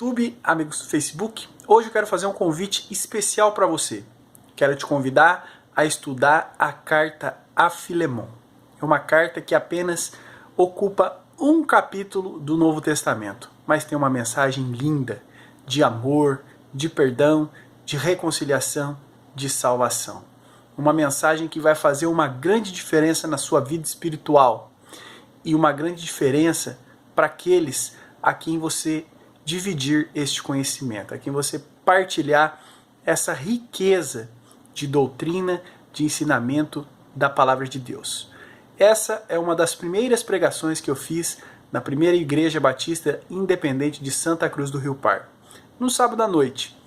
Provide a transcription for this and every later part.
YouTube, amigos do Facebook. Hoje eu quero fazer um convite especial para você. Quero te convidar a estudar a carta a Filemon. É uma carta que apenas ocupa um capítulo do Novo Testamento, mas tem uma mensagem linda de amor, de perdão, de reconciliação, de salvação. Uma mensagem que vai fazer uma grande diferença na sua vida espiritual e uma grande diferença para aqueles a quem você dividir este conhecimento, a quem você partilhar essa riqueza de doutrina, de ensinamento da palavra de Deus. Essa é uma das primeiras pregações que eu fiz na primeira Igreja Batista Independente de Santa Cruz do Rio Pardo. No sábado à noite,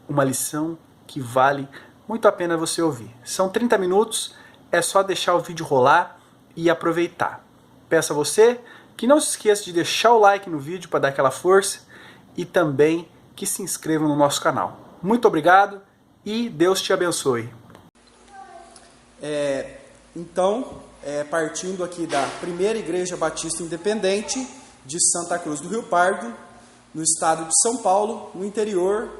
uma lição que vale muito a pena você ouvir. São 30 minutos, é só deixar o vídeo rolar e aproveitar. Peço a você que não se esqueça de deixar o like no vídeo para dar aquela força e também que se inscreva no nosso canal. Muito obrigado e Deus te abençoe. Partindo aqui da primeira Igreja Batista Independente de Santa Cruz do Rio Pardo, no estado de São Paulo, no interior,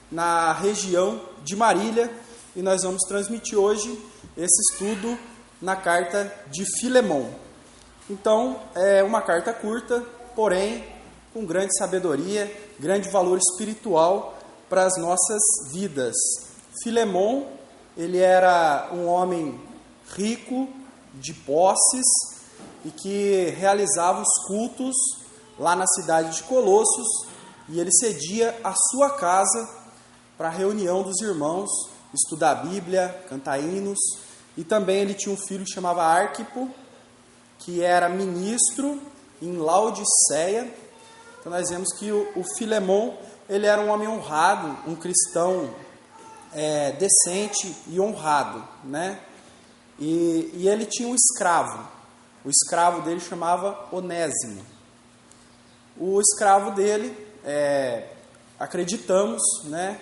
na região de Marília, e nós vamos transmitir hoje esse estudo na carta de Filemon. Então, é uma carta curta, porém com grande sabedoria, grande valor espiritual para as nossas vidas. Filemon, ele era um homem rico, de posses, e que realizava os cultos lá na cidade de Colossos, e ele cedia a sua casa para a reunião dos irmãos, estudar a Bíblia, cantar hinos, e também ele tinha um filho que chamava Arquipo, que era ministro em Laodiceia. Então nós vemos que o Filemon, ele era um homem honrado, um cristão decente e honrado, né? E ele tinha um escravo. O escravo dele chamava Onésimo. O escravo dele, acreditamos, né,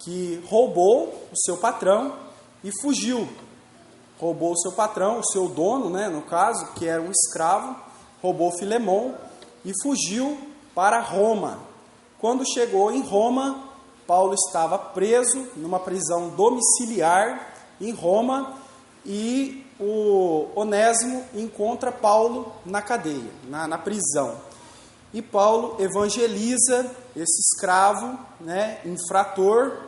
que roubou o seu patrão e fugiu. Roubou o seu patrão, o seu dono, né, no caso, que era um escravo, roubou Filemon e fugiu para Roma. Quando chegou em Roma, Paulo estava preso numa prisão domiciliar em Roma e o Onésimo encontra Paulo na cadeia, na prisão. E Paulo evangeliza esse escravo, né, infrator,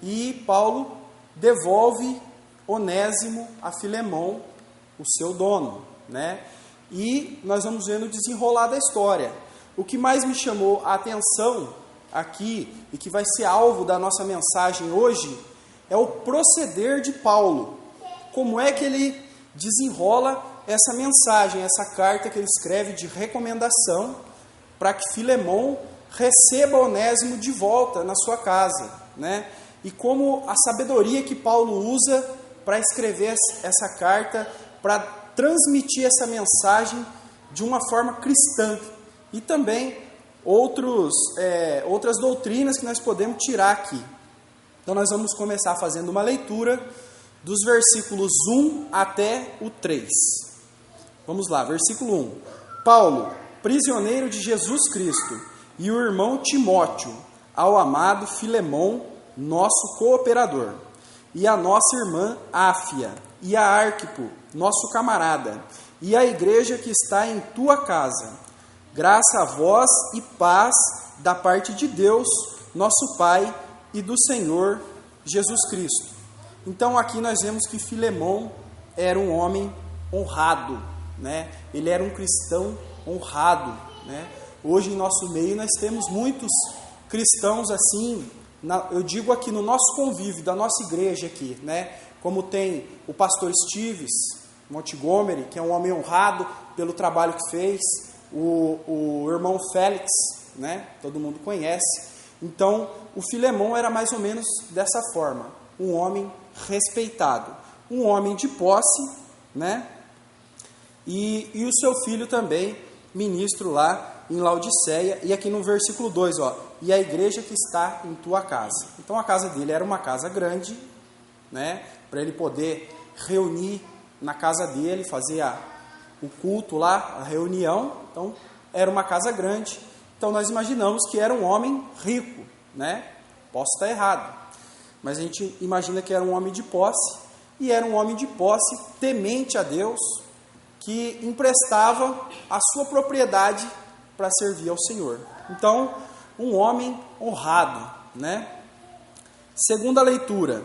e Paulo devolve Onésimo a Filemon, o seu dono, né? E nós vamos vendo o desenrolar da história. O que mais me chamou a atenção aqui, e que vai ser alvo da nossa mensagem hoje, é o proceder de Paulo. Como é que ele desenrola essa mensagem, essa carta que ele escreve de recomendação para que Filemon receba Onésimo de volta na sua casa, né? E como a sabedoria que Paulo usa para escrever essa carta, para transmitir essa mensagem de uma forma cristã. E também outras doutrinas que nós podemos tirar aqui. Então nós vamos começar fazendo uma leitura dos versículos 1 até o 3. Vamos lá, versículo 1. Paulo, prisioneiro de Jesus Cristo, e o irmão Timóteo, ao amado Filemon, nosso cooperador, e a nossa irmã Áfia, e a Arquipo, nosso camarada, e a igreja que está em tua casa. Graça a vós e paz da parte de Deus, nosso Pai, e do Senhor Jesus Cristo. Então aqui nós vemos que Filemon era um homem honrado, né? Ele era um cristão honrado, né? Hoje em nosso meio nós temos muitos cristãos assim, eu digo aqui no nosso convívio, da nossa igreja aqui, né? Como tem o pastor Stevens Montgomery, que é um homem honrado pelo trabalho que fez, o irmão Félix, né? Todo mundo conhece. Então, o Filemon era mais ou menos dessa forma, um homem respeitado, um homem de posse, né? E o seu filho também, ministro lá em Laodiceia, e aqui no versículo 2, e a igreja que está em tua casa. Então a casa dele era uma casa grande, né? Para ele poder reunir na casa dele, fazer o culto lá, a reunião. Então era uma casa grande, Então nós imaginamos que era um homem rico, né? Posso estar errado, mas a gente imagina que era um homem de posse, e era um homem de posse temente a Deus, que emprestava a sua propriedade para servir ao Senhor. Então, um homem honrado, né? Segunda leitura,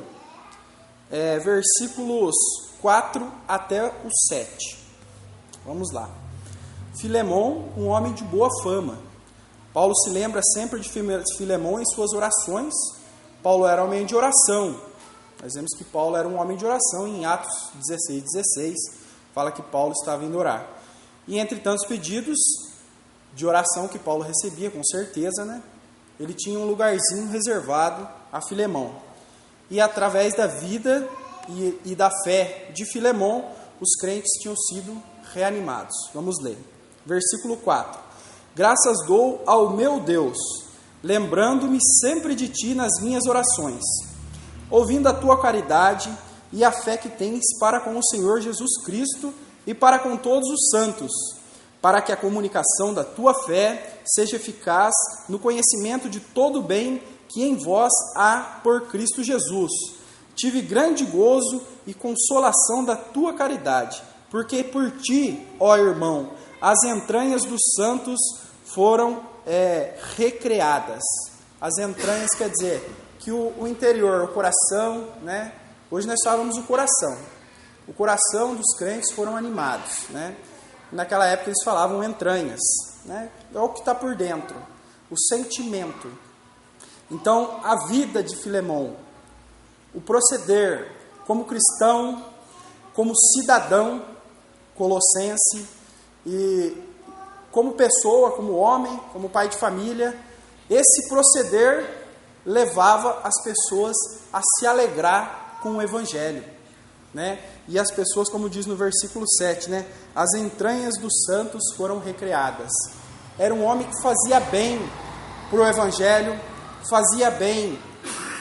versículos 4 até o 7. Vamos lá. Filemon, um homem de boa fama. Paulo se lembra sempre de Filemon em suas orações. Paulo era homem de oração. Nós vemos que Paulo era um homem de oração em Atos 16:16. Fala que Paulo estava indo orar. E entre tantos pedidos de oração que Paulo recebia, com certeza, né? Ele tinha um lugarzinho reservado a Filemon. E através da vida e da fé de Filemon, os crentes tinham sido reanimados. Vamos ler. Versículo 4. Graças dou ao meu Deus, lembrando-me sempre de ti nas minhas orações, ouvindo a tua caridade e a fé que tens para com o Senhor Jesus Cristo e para com todos os santos, para que a comunicação da tua fé seja eficaz no conhecimento de todo o bem que em vós há por Cristo Jesus. Tive grande gozo e consolação da tua caridade, porque por ti, ó irmão, as entranhas dos santos foram recreadas. As entranhas quer dizer que o interior, o coração, né? Hoje nós falamos o coração. O coração dos crentes foram animados, né? Naquela época eles falavam entranhas, né? É o que está por dentro, o sentimento. Então, a vida de Filemon, o proceder como cristão, como cidadão colossense e como pessoa, como homem, como pai de família, esse proceder levava as pessoas a se alegrar com o Evangelho, né? E as pessoas, como diz no versículo 7, né? As entranhas dos santos foram recreadas. Era um homem que fazia bem para o Evangelho, fazia bem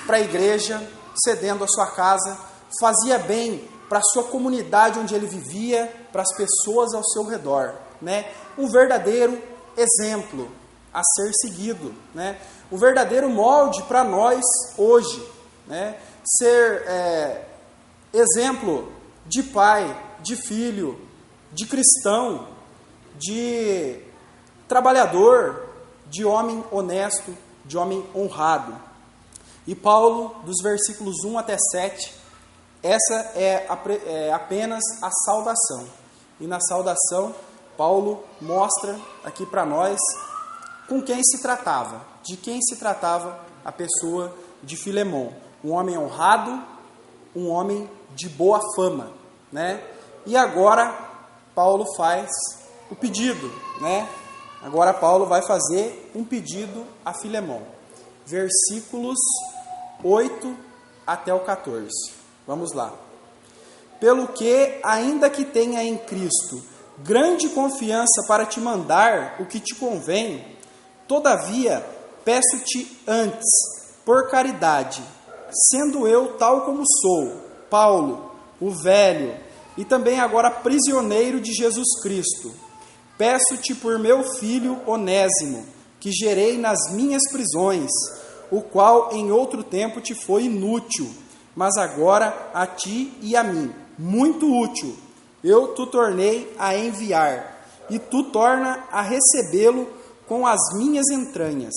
para a igreja, cedendo a sua casa, fazia bem para a sua comunidade onde ele vivia, para as pessoas ao seu redor, né? Um verdadeiro exemplo a ser seguido, né? O verdadeiro molde para nós hoje, né? Ser exemplo de pai, de filho, de cristão, de trabalhador, de homem honesto, de homem honrado. E Paulo, dos versículos 1 até 7, essa é apenas a saudação. E na saudação, Paulo mostra aqui para nós com quem se tratava, de quem se tratava a pessoa de Filemon. Um homem honrado, um homem de boa fama, né? E agora Paulo faz o pedido, né? Agora Paulo vai fazer um pedido a Filemon. Versículos 8 até o 14. Vamos lá. Pelo que, ainda que tenha em Cristo grande confiança para te mandar o que te convém, todavia peço-te antes, por caridade, sendo eu tal como sou, Paulo, o velho, e também agora prisioneiro de Jesus Cristo, peço-te por meu filho Onésimo, que gerei nas minhas prisões, o qual em outro tempo te foi inútil, mas agora a ti e a mim, muito útil. Eu te tornei a enviar, e tu torna a recebê-lo com as minhas entranhas.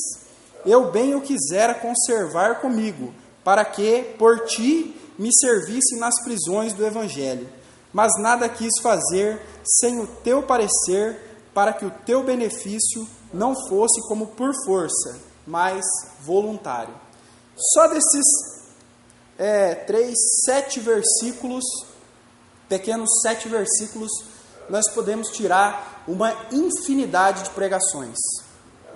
Eu bem o quisera conservar comigo, para que por ti me servisse nas prisões do Evangelho. Mas nada quis fazer sem o teu parecer, para que o teu benefício não fosse como por força, mas voluntário. Só desses 7 versículos, pequenos 7 versículos, nós podemos tirar uma infinidade de pregações,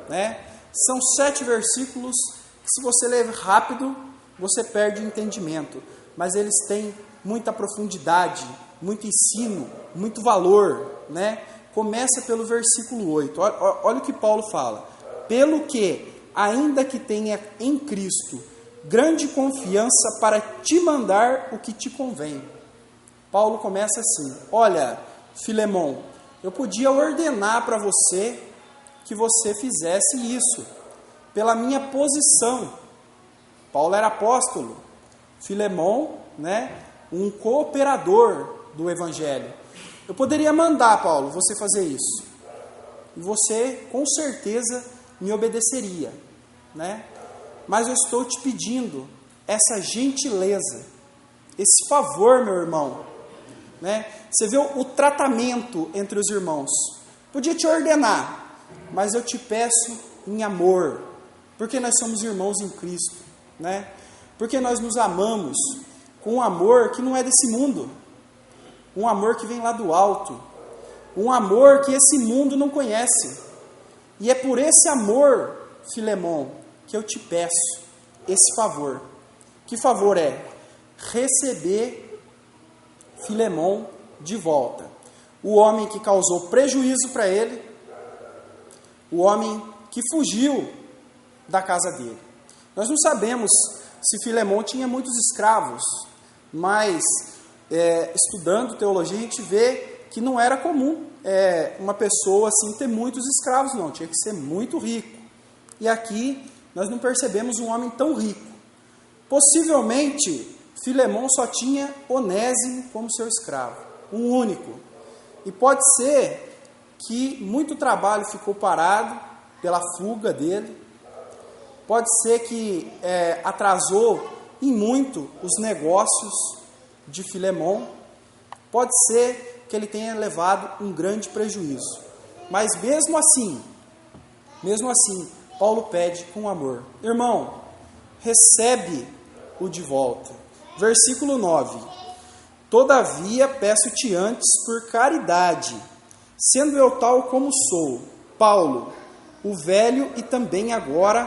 né? São 7 versículos que, se você ler rápido, você perde o entendimento, mas eles têm muita profundidade, muito ensino, muito valor, né? Começa pelo versículo 8, olha o que Paulo fala. Pelo que, ainda que tenha em Cristo grande confiança para te mandar o que te convém. Paulo começa assim: olha, Filemon, eu podia ordenar para você que você fizesse isso, pela minha posição. Paulo era apóstolo, Filemão, né, um cooperador do Evangelho. Eu poderia mandar, Paulo, você fazer isso. E você, com certeza, me obedeceria, né? Mas eu estou te pedindo essa gentileza, esse favor, meu irmão, né? Você vê o tratamento entre os irmãos. Podia te ordenar, mas eu te peço em amor, porque nós somos irmãos em Cristo, né? Porque nós nos amamos com um amor que não é desse mundo, um amor que vem lá do alto, um amor que esse mundo não conhece. E é por esse amor, Filemão, que eu te peço esse favor. Que favor é? Receber Filemão de volta. O homem que causou prejuízo para ele, o homem que fugiu da casa dele. Nós não sabemos se Filemão tinha muitos escravos, mas estudando teologia a gente vê que não era comum uma pessoa assim ter muitos escravos, não, tinha que ser muito rico. E aqui nós não percebemos um homem tão rico. Possivelmente Filemão só tinha Onésimo como seu escravo, um único. E pode ser que muito trabalho ficou parado pela fuga dele. Pode ser que atrasou em muito os negócios de Filemão. Pode ser que ele tenha levado um grande prejuízo. Mas mesmo assim, Paulo pede com amor. Irmão, recebe-o de volta. Versículo 9. Todavia peço-te antes por caridade, sendo eu tal como sou, Paulo, o velho e também agora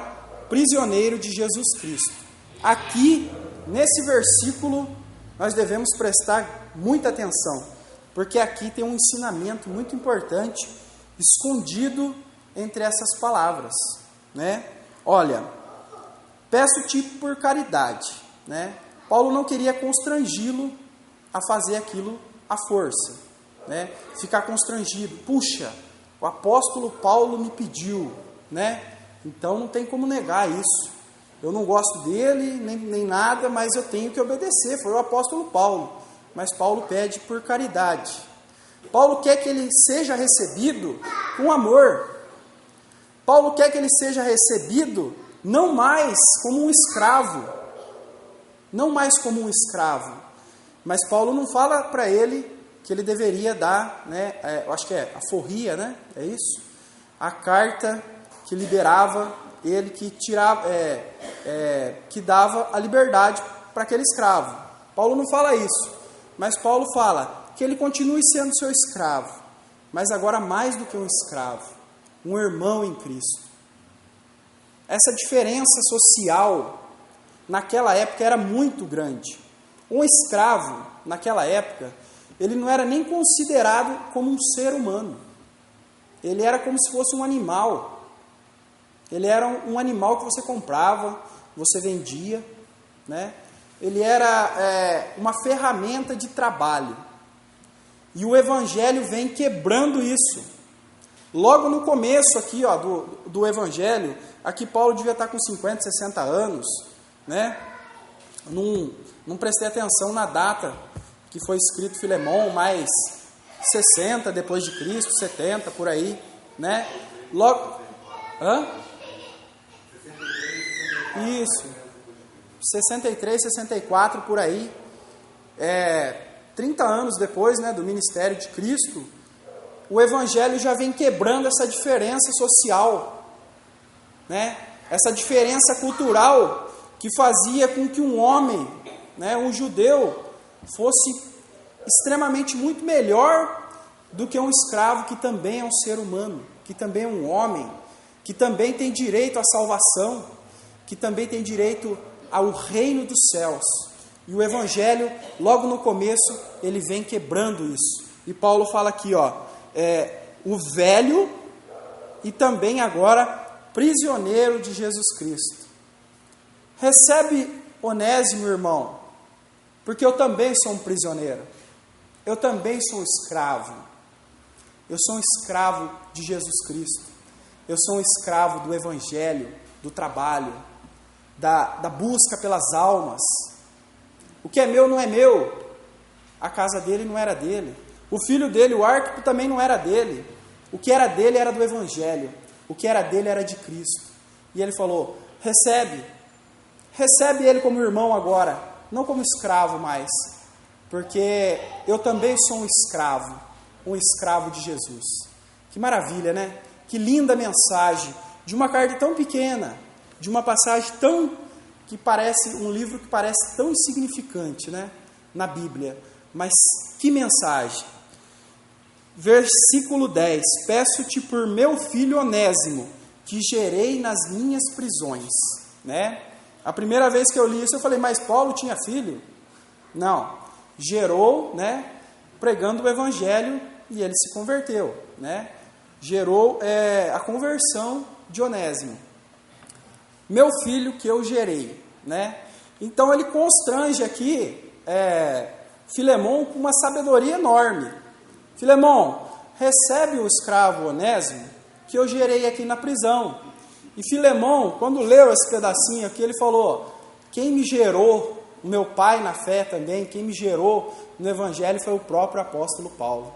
prisioneiro de Jesus Cristo. Aqui, nesse versículo, nós devemos prestar muita atenção, porque aqui tem um ensinamento muito importante escondido entre essas palavras, né? Olha, peço-te por caridade, né? Paulo não queria constrangi-lo a fazer aquilo à força, né? Ficar constrangido. Puxa, o apóstolo Paulo me pediu, né? Então não tem como negar isso. Eu não gosto dele, nem nada, mas eu tenho que obedecer. Foi o apóstolo Paulo. Mas Paulo pede por caridade. Paulo quer que ele seja recebido com amor. Paulo quer que ele seja recebido não mais como um escravo. Não mais como um escravo. Mas Paulo não fala para ele que ele deveria dar, né, eu acho que é a forria, né? É isso? A carta que liberava ele, que tirava, que dava a liberdade para aquele escravo. Paulo não fala isso, mas Paulo fala que ele continue sendo seu escravo, mas agora mais do que um escravo, um irmão em Cristo. Essa diferença social naquela época era muito grande. Um escravo, naquela época, ele não era nem considerado como um ser humano. Ele era como se fosse um animal. Ele era um animal que você comprava, você vendia, né? Ele era uma ferramenta de trabalho. E o Evangelho vem quebrando isso. Logo no começo aqui, ó, do Evangelho, aqui Paulo devia estar com 50, 60 anos, né? Não prestei atenção na data que foi escrito Filemão, mas 60 depois de Cristo, 70, por aí, né? Logo... Hã? Isso, 63, 64, por aí, 30 anos depois, né, do ministério de Cristo, o Evangelho já vem quebrando essa diferença social, né, essa diferença cultural que fazia com que um homem, né, um judeu, fosse extremamente muito melhor do que um escravo que também é um ser humano, que também é um homem, que também tem direito à salvação, que também tem direito ao reino dos céus. E o Evangelho, logo no começo, ele vem quebrando isso. E Paulo fala aqui, ó, o velho e também agora prisioneiro de Jesus Cristo. Recebe Onésimo, irmão, porque eu também sou um prisioneiro. Eu também sou um escravo. Eu sou um escravo de Jesus Cristo. eu sou um escravo do evangelho, do trabalho, da busca pelas almas. O que é meu não é meu. A casa dele não era dele. O filho dele, o Arquipo, também não era dele. O que era dele era do evangelho. O que era dele era de Cristo. E ele falou, recebe ele como irmão agora, não como escravo mais, porque eu também sou um escravo de Jesus. Que maravilha, né? Que linda mensagem, de uma carta tão pequena, de uma passagem que parece, um livro que parece tão insignificante, né? Na Bíblia, mas que mensagem. Versículo 10, peço-te por meu filho Onésimo, que gerei nas minhas prisões, né? A primeira vez que eu li isso, eu falei, mas Paulo tinha filho? Não, gerou, né, pregando o evangelho, e ele se converteu, né? Gerou a conversão de Onésimo. Meu filho que eu gerei, né? Então ele constrange aqui Filemão com uma sabedoria enorme. Filemão, recebe o escravo Onésimo que eu gerei aqui na prisão. E Filemão, quando leu esse pedacinho aqui, ele falou, quem me gerou, o meu pai na fé também, quem me gerou no evangelho foi o próprio apóstolo Paulo.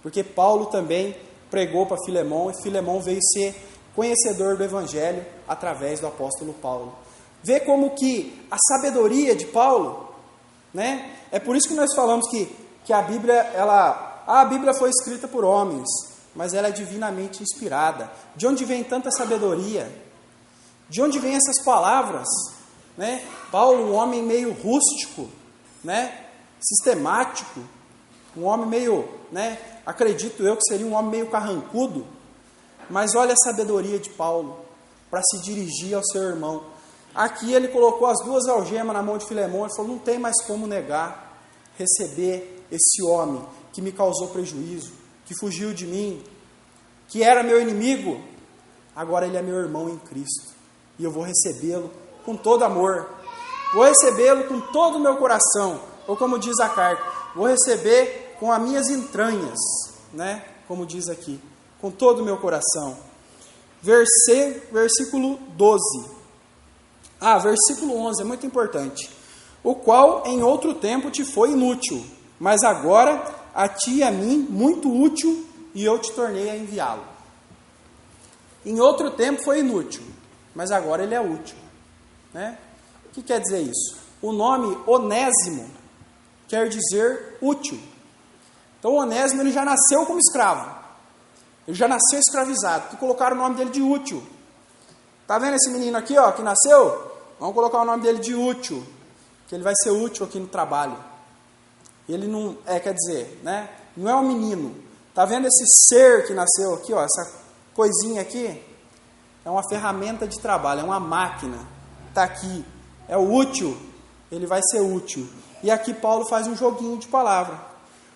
Porque Paulo também pregou para Filemão, e Filemão veio ser conhecedor do evangelho através do apóstolo Paulo. Vê como que a sabedoria de Paulo, né? É por isso que nós falamos que a Bíblia foi escrita por homens, mas ela é divinamente inspirada. De onde vem tanta sabedoria? De onde vem essas palavras? Né? Paulo, um homem meio rústico, né? Sistemático, um homem meio, né? Acredito eu que seria um homem meio carrancudo, mas olha a sabedoria de Paulo para se dirigir ao seu irmão. Aqui ele colocou as duas algemas na mão de Filemão e falou, não tem mais como negar, receber esse homem que me causou prejuízo, que fugiu de mim, que era meu inimigo, agora ele é meu irmão em Cristo, e eu vou recebê-lo com todo amor, vou recebê-lo com todo o meu coração, ou como diz a carta, vou receber com as minhas entranhas, né? Como diz aqui, com todo o meu coração. Versículo 12. Versículo 11 é muito importante. O qual em outro tempo te foi inútil, mas agora a ti e a mim muito útil, e eu te tornei a enviá-lo. Em outro tempo foi inútil, mas agora ele é útil, né? O que quer dizer isso? O nome Onésimo quer dizer útil. Então o Onésimo ele já nasceu como escravo, ele já nasceu escravizado, que colocaram o nome dele de útil. Tá vendo esse menino aqui, ó, que nasceu? Vamos colocar o nome dele de útil, que ele vai ser útil aqui no trabalho. Ele não quer dizer, né? Não é um menino. Tá vendo esse ser que nasceu aqui, ó, essa coisinha aqui? É uma ferramenta de trabalho, é uma máquina. Tá aqui, é o útil. Ele vai ser útil. E aqui Paulo faz um joguinho de palavra.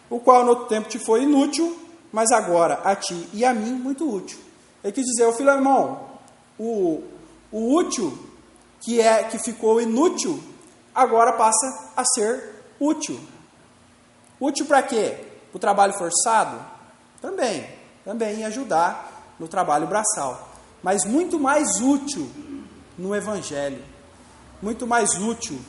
O qual no outro tempo te foi inútil, mas agora a ti e a mim muito útil. Ele quis dizer, Filemão, o útil que ficou inútil, agora passa a ser útil. Útil para quê? Para o trabalho forçado? Também ajudar no trabalho braçal. Mas muito mais útil no Evangelho. Muito mais útil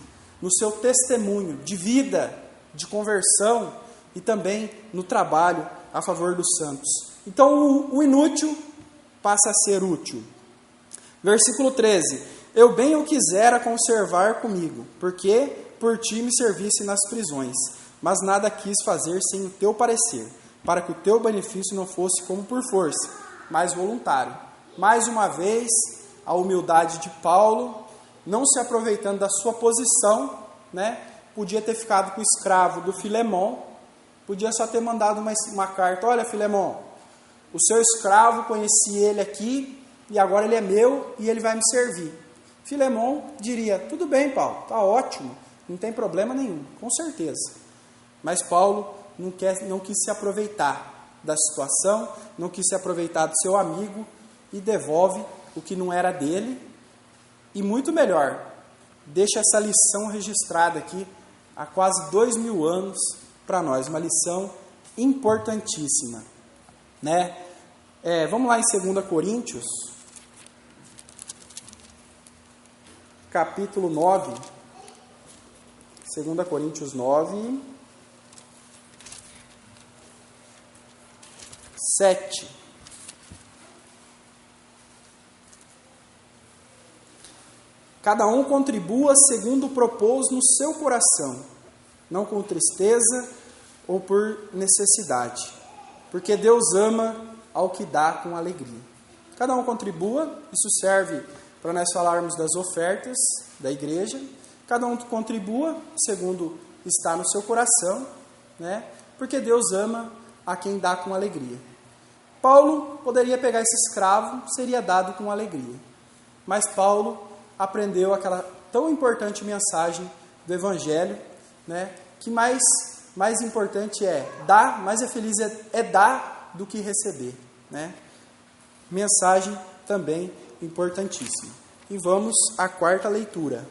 no seu testemunho de vida, de conversão e também no trabalho a favor dos santos. Então o inútil passa a ser útil. Versículo 13. Eu bem o quisera conservar comigo, porque por ti me servisse nas prisões, mas nada quis fazer sem o teu parecer, para que o teu benefício não fosse como por força, mas voluntário. Mais uma vez, a humildade de Paulo, não se aproveitando da sua posição, né? Podia ter ficado com o escravo do Filemão, podia só ter mandado uma carta, olha Filemão, o seu escravo, conheci ele aqui, e agora ele é meu, e ele vai me servir. Filemão diria, tudo bem Paulo, está ótimo, não tem problema nenhum, com certeza. Mas Paulo não quis se aproveitar da situação, não quis se aproveitar do seu amigo e devolve o que não era dele. E muito melhor, deixa essa lição registrada aqui há quase 2000 anos para nós, uma lição importantíssima, né? Vamos lá em 2 Coríntios, capítulo 9. 2 Coríntios 9, 7. Cada um contribua segundo propôs no seu coração, não com tristeza ou por necessidade, porque Deus ama ao que dá com alegria. Cada um contribua, isso serve para nós falarmos das ofertas da igreja. Cada um contribua segundo está no seu coração, né? Porque Deus ama a quem dá com alegria. Paulo poderia pegar esse escravo, seria dado com alegria. Mas Paulo aprendeu aquela tão importante mensagem do Evangelho, né? Que mais importante é dar, mais feliz é dar do que receber, né? Mensagem também importantíssima. E vamos à quarta leitura.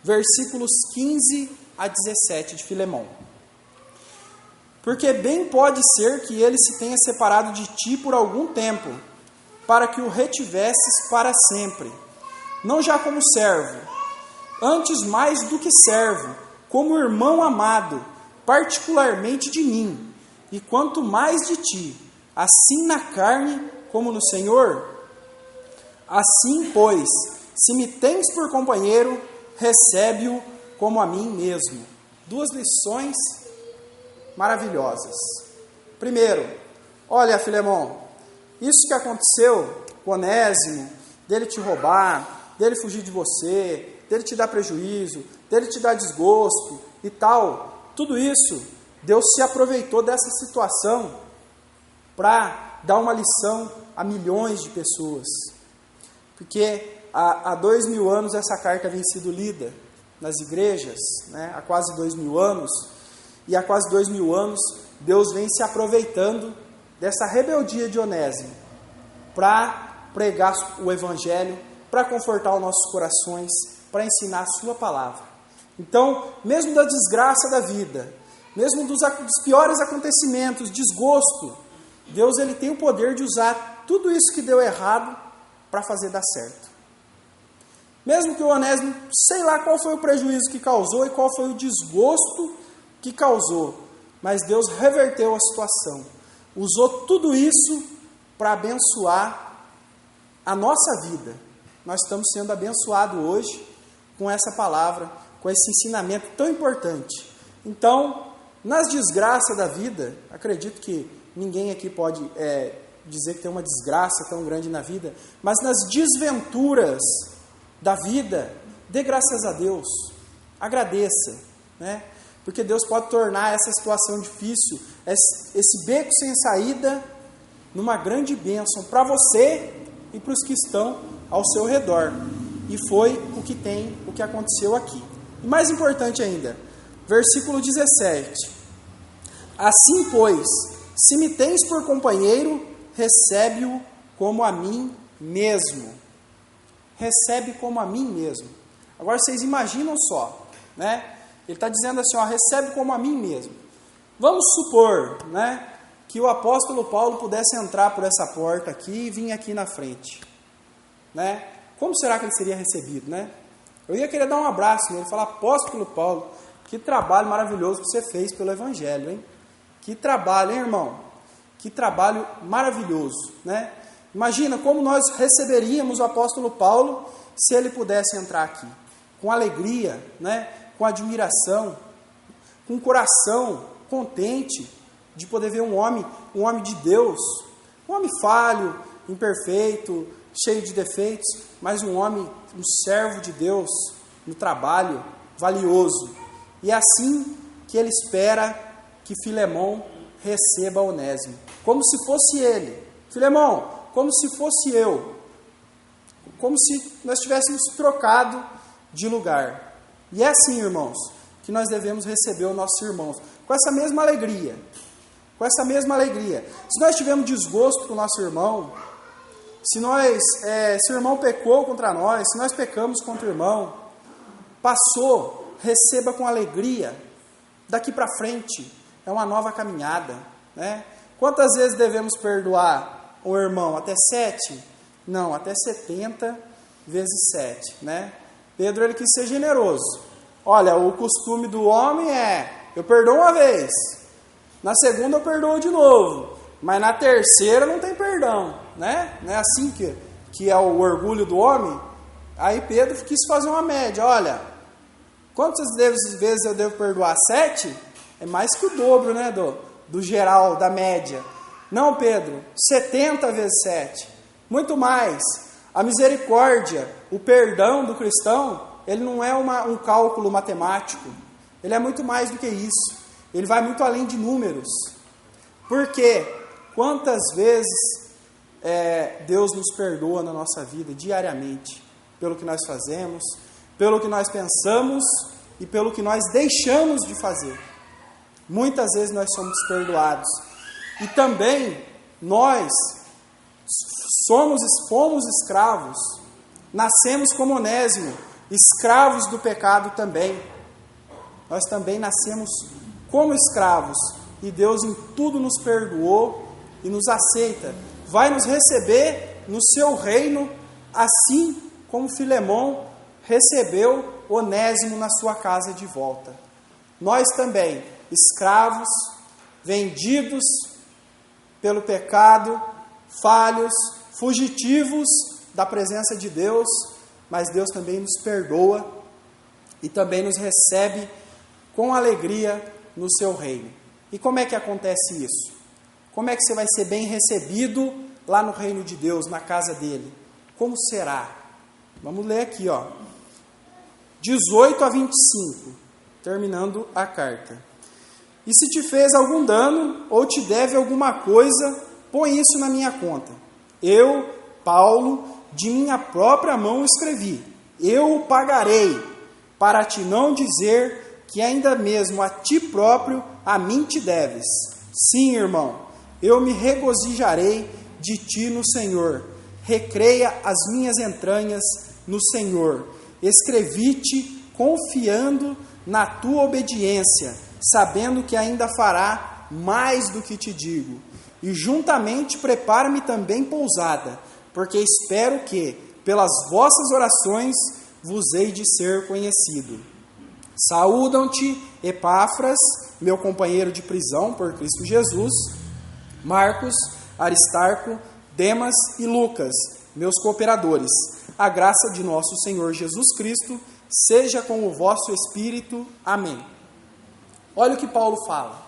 Versículos 15 a 17 de Filemão. Porque bem pode ser que ele se tenha separado de ti por algum tempo, para que o retivesses para sempre, não já como servo, antes mais do que servo, como irmão amado, particularmente de mim, e quanto mais de ti, assim na carne como no Senhor. Assim, pois, se me tens por companheiro, recebe-o como a mim mesmo. Duas lições maravilhosas. Primeiro, olha, Filemão, isso que aconteceu com Onésimo, dele te roubar, dele fugir de você, dele te dar prejuízo, dele te dar desgosto e tal, tudo isso, Deus se aproveitou dessa situação para dar uma lição a milhões de pessoas. Porque há 2000 anos essa carta vem sido lida nas igrejas, né? Há quase 2000 anos, e há quase 2000 anos Deus vem se aproveitando dessa rebeldia de Onésimo para pregar o Evangelho, para confortar os nossos corações, para ensinar a sua palavra. Então, mesmo da desgraça da vida, mesmo dos piores acontecimentos, desgosto, Deus ele tem o poder de usar tudo isso que deu errado para fazer dar certo. Mesmo que o Onésimo, sei lá qual foi o prejuízo que causou e qual foi o desgosto que causou, mas Deus reverteu a situação, usou tudo isso para abençoar a nossa vida. Nós estamos sendo abençoados hoje com essa palavra, com esse ensinamento tão importante. Então, nas desgraças da vida, acredito que ninguém aqui pode dizer que tem uma desgraça tão grande na vida, mas nas desventuras da vida, dê graças a Deus, agradeça, né? Porque Deus pode tornar essa situação difícil, esse beco sem saída, numa grande bênção para você e para os que estão ao seu redor. E foi o que aconteceu aqui. E mais importante ainda, versículo 17. Assim, pois, se me tens por companheiro, recebe-o como a mim mesmo. Recebe como a mim mesmo. Agora vocês imaginam só, né? Ele está dizendo assim, ó, recebe como a mim mesmo. Vamos supor, né, que o apóstolo Paulo pudesse entrar por essa porta aqui e vir aqui na frente, né? Como será que ele seria recebido, né? Eu ia querer dar um abraço nele, falar, apóstolo Paulo, que trabalho maravilhoso que você fez pelo Evangelho, hein? Que trabalho, hein, irmão? Que trabalho maravilhoso, né? Imagina como nós receberíamos o apóstolo Paulo se ele pudesse entrar aqui, com alegria, né? Com admiração, com um coração contente de poder ver um homem de Deus, um homem falho, imperfeito, cheio de defeitos, mas um homem, um servo de Deus no trabalho, valioso. E é assim que ele espera que Filemão receba Onésimo, como se fosse ele. Filemão, como se fosse eu, como se nós tivéssemos trocado de lugar. E é assim, irmãos, que nós devemos receber os nossos irmãos, com essa mesma alegria, Se nós tivermos desgosto com o nosso irmão, se o irmão pecou contra nós, se nós pecamos contra o irmão, passou, receba com alegria. Daqui para frente é uma nova caminhada, né? Quantas vezes devemos perdoar? ô irmão, até 7? Não, até 70 vezes 7, né? Pedro, ele quis ser generoso. Olha, o costume do homem eu perdoo uma vez, na segunda eu perdoo de novo, mas na terceira não tem perdão, né? Não é assim que é o orgulho do homem? Aí Pedro quis fazer uma média. Olha, quantas vezes eu devo perdoar? 7? É mais que o dobro, né, do geral, da média. Não, Pedro, 70 vezes 7. Muito mais. A misericórdia, o perdão do cristão, ele não é um cálculo matemático. Ele é muito mais do que isso. Ele vai muito além de números. Por quê? Quantas vezes Deus nos perdoa na nossa vida, diariamente, pelo que nós fazemos, pelo que nós pensamos e pelo que nós deixamos de fazer. Muitas vezes nós somos perdoados. E também nós fomos escravos, nascemos como Onésimo, escravos do pecado também. Nós também nascemos como escravos, e Deus em tudo nos perdoou e nos aceita. Vai nos receber no seu reino, assim como Filemão recebeu Onésimo na sua casa de volta. Nós também, escravos, vendidos pelo pecado, falhos, fugitivos da presença de Deus, mas Deus também nos perdoa e também nos recebe com alegria no seu reino. E como é que acontece isso? Como é que você vai ser bem recebido lá no reino de Deus, na casa dele? Como será? Vamos ler aqui, 18 a 25, terminando a carta. E se te fez algum dano ou te deve alguma coisa, põe isso na minha conta. Eu, Paulo, de minha própria mão escrevi. Eu o pagarei, para te não dizer que ainda mesmo a ti próprio a mim te deves. Sim, irmão, eu me regozijarei de ti no Senhor. Recreia as minhas entranhas no Senhor. Escrevi-te confiando na tua obediência, sabendo que ainda fará mais do que te digo. E juntamente prepara-me também pousada, porque espero que, pelas vossas orações, vos hei de ser conhecido. Saúdam-te, Epáfras, meu companheiro de prisão por Cristo Jesus, Marcos, Aristarco, Demas e Lucas, meus cooperadores. A graça de nosso Senhor Jesus Cristo seja com o vosso espírito. Amém. Olha o que Paulo fala.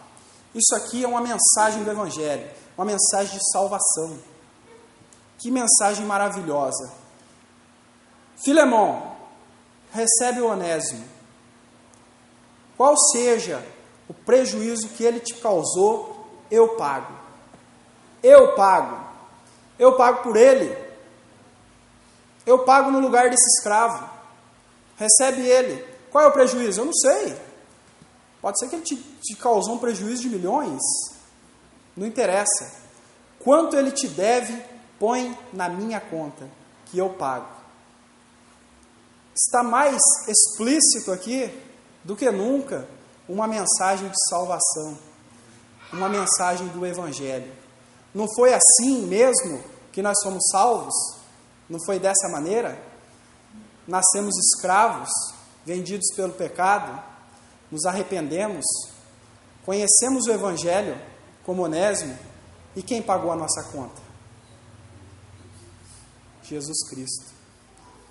Isso aqui é uma mensagem do Evangelho, uma mensagem de salvação. Que mensagem maravilhosa. Filemão, recebe o Onésimo. Qual seja o prejuízo que ele te causou, eu pago. Eu pago. Eu pago por ele. Eu pago no lugar desse escravo. Recebe ele. Qual é o prejuízo? Eu não sei. Pode ser que ele te causou um prejuízo de milhões. Não interessa. Quanto ele te deve, põe na minha conta, que eu pago. Está mais explícito aqui do que nunca uma mensagem de salvação, uma mensagem do Evangelho. Não foi assim mesmo que nós somos salvos? Não foi dessa maneira? Nascemos escravos, vendidos pelo pecado, nos arrependemos, conhecemos o Evangelho como Onésimo, e quem pagou a nossa conta? Jesus Cristo.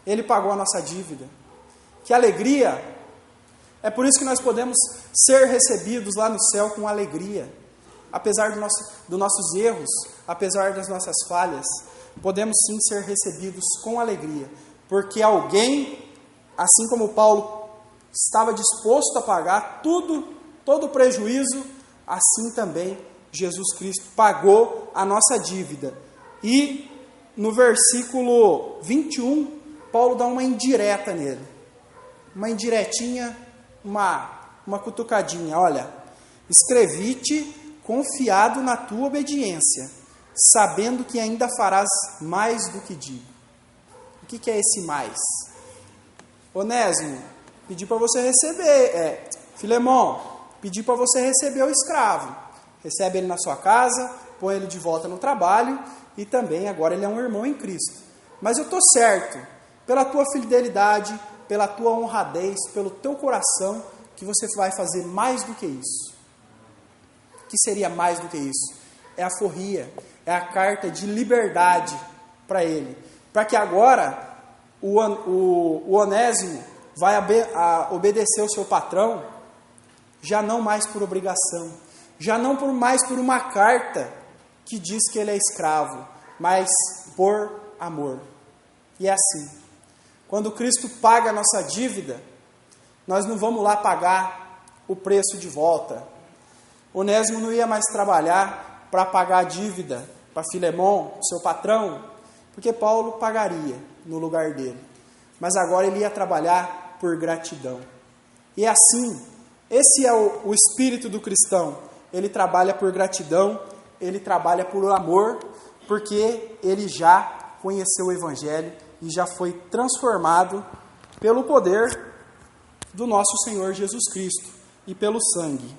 Ele pagou a nossa dívida. Que alegria! É por isso que nós podemos ser recebidos lá no céu com alegria. Apesar dos nossos erros, apesar das nossas falhas, podemos sim ser recebidos com alegria. Porque alguém, assim como Paulo estava disposto a pagar todo o prejuízo, assim também Jesus Cristo pagou a nossa dívida. E no versículo 21, Paulo dá uma indireta nele. Uma indiretinha, uma cutucadinha. Olha, escrevi-te confiado na tua obediência, sabendo que ainda farás mais do que digo. O que é esse mais? Onésimo, pedi para você receber. Filemão, pedi para você receber o escravo. Recebe ele na sua casa, põe ele de volta no trabalho e também agora ele é um irmão em Cristo. Mas eu estou certo, pela tua fidelidade, pela tua honradez, pelo teu coração, que você vai fazer mais do que isso. O que seria mais do que isso? É a forria, é a carta de liberdade para ele. Para que agora o Onésimo vai obedecer o seu patrão, já não mais por obrigação, já não mais por uma carta que diz que ele é escravo, mas por amor. E é assim, quando Cristo paga a nossa dívida, nós não vamos lá pagar o preço de volta. Onésimo não ia mais trabalhar para pagar a dívida para Filemon, seu patrão, porque Paulo pagaria no lugar dele. Mas agora ele ia trabalhar por gratidão. E é assim, esse é o espírito do cristão. Ele trabalha por gratidão, ele trabalha por amor, porque ele já conheceu o Evangelho e já foi transformado pelo poder do nosso Senhor Jesus Cristo e pelo sangue.